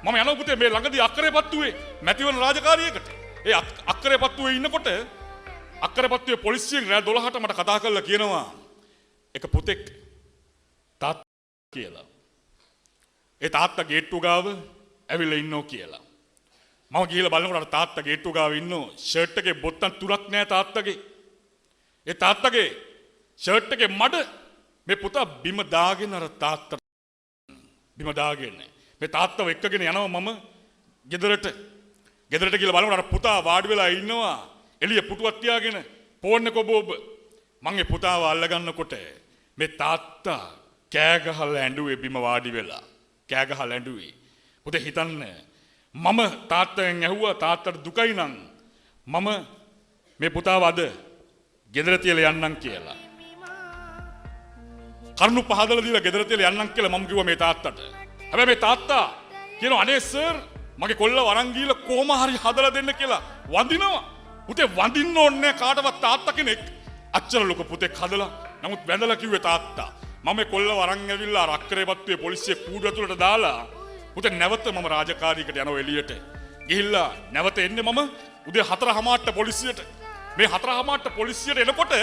මම යනවා පුතේ මේ ළඟදී අක්කරේපත්තුවේ මැතිවරණ රාජකාරියකට. ඒ අක්කරේපත්තුවේ ඉන්නකොට අක්කරේපත්තුවේ පොලිසියෙන් රෑ 12ට මට කතා කරලා කියනවා එක පුතෙක් තාත්තා කියලා. ඒ තාත්තා ගේට්ටුව ගාව ඇවිල්ලා ඉන්නෝ කියලා. මම ගිහලා බලනකොට අර තාත්තා ගේට්ටුව ගාව ඉන්නෝ ෂර්ට් එකේ බොත්තම් තුනක් නෑ තාත්තගේ. ඒ තාත්තගේ ෂර්ට් එකේ මඩ මේ පුතා බිම දාගෙන අර තාත්තා බිම දාගෙන මේ තාත්තව එක්කගෙන යනවා මම ගෙදරට ගිහලා බලනකොට අර පුතා වාඩි වෙලා ඉන්නවා එළිය පුටුවක් තියාගෙන ෆෝන් එක ඔබ මම ඒ පුතාව අල්ලගන්නකොට මේ තාත්තා කෑ ගහලා ඇඬුවේ බිම වාඩි වෙලා කෑ ගහලා ඇඬුවේ පුතේ හිතන්න මම තාත්තගෙන් ඇහුවා තාත්තට දුකයි නම් මම මේ පුතාව අද ගෙදර තියලා යන්නම් කියලා කරුණු පහදලා දීලා ගෙදර තියලා යන්නම් කියලා මම කිව්වා මේ තාත්තට හැබැයි මේ තාත්තා කියනවා අනේ සර් මගේ කොල්ලව අරන් ගිහලා කොහොම හරි හදලා දෙන්න කියලා වඳිනවා පුතේ වඳින්න ඕනේ කාටවත් තාත්තා කෙනෙක් අච්චර ලොකු පුතෙක් හදලා නමුත් වැඳලා කිව්වේ තාත්තා මම මේ කොල්ලව අරන් ඇවිල්ලා අක්කරේපත්තුවේ පොලිසිය කූඩු ඇතුළට දාලා පුතේ නැවත මම රාජකාරියකට යනවා එළියට ගිහිල්ලා නැවත එන්නේ මම උදේ 4:00ට පොලිසියට මේ 4:00ට පොලිසියට එනකොට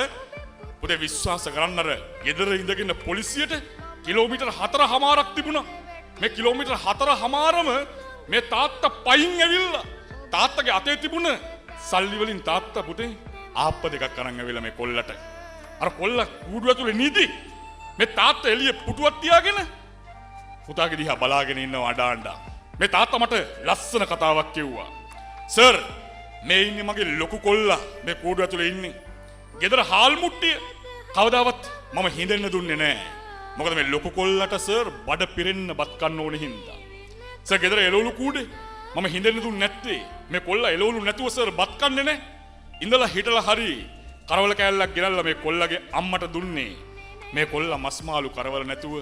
පුතේ විශ්වාස කරන්න අර ගෙදර ඉඳගෙන පොලිසියට කිලෝමීටර් 4:00ක් තිබුණා මේ කිලෝමීටර් 4:00ම මේ තාත්තා පයින් ඇවිල්ලා තාත්තගේ අතේ තිබුණ සල්ලි වලින් තාත්තා පුතේ ආප්ප දෙකක් අරන් ඇවිල්ලා මේ කොල්ලට අර කොල්ල කූඩු ඇතුලේ නිදි මේ තාත්තා එළියේ පුටුවක් තියාගෙන පුතාගේ දිහා බලාගෙන ඉන්නවා අඬ මේ තාත්තා මට ලස්සන කතාවක් කිව්වා සර් මේ ඉන්නේ මගේ ලොකු කොල්ලා මේ කූඩු ඇතුලේ ඉන්නේ ගෙදර හාල් මුට්ටිය කවදාවත් මම හින්දෙන්න දුන්නේ නැහැ මොකද මේ ලොකු කොල්ලට සර් බඩ පිරෙන්න බත් කන්න ඕනේ හින්දා සර් ගෙදර එළවලු කූඩේ මම හින්දෙන්න දුන්නේ නැත්තේ මේ කොල්ලා එළවලු නැතුව සර් බත් කන්නේ නැහැ ඉඳලා හිටලා හරි කරවල කෑල්ලක් ගෙනල්ලා මේ කොල්ලගේ අම්මට දුන්නේ මේ කොල්ලා මස් මාළු කරවල නැතුව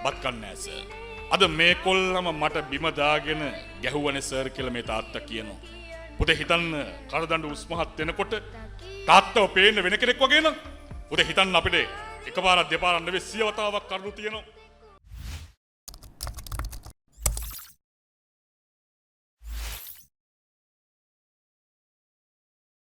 බත් කන්නේ නැහැ සර් අද මේ කොල්ලම මට බිම දාගෙන ගැහුවනේ සර් කියලා මේ තාත්තා කියනවා පුතේ හිතන්න කරදඬු උස්මහත් වෙනකොට තාත්තව පේන්න වෙන කෙනෙක් වගේ නම් පුතේ හිතන්න අපිට එකපාරක් දෙපාරක් නෙවෙයි සියවතාවක් කරුණු තියෙනවා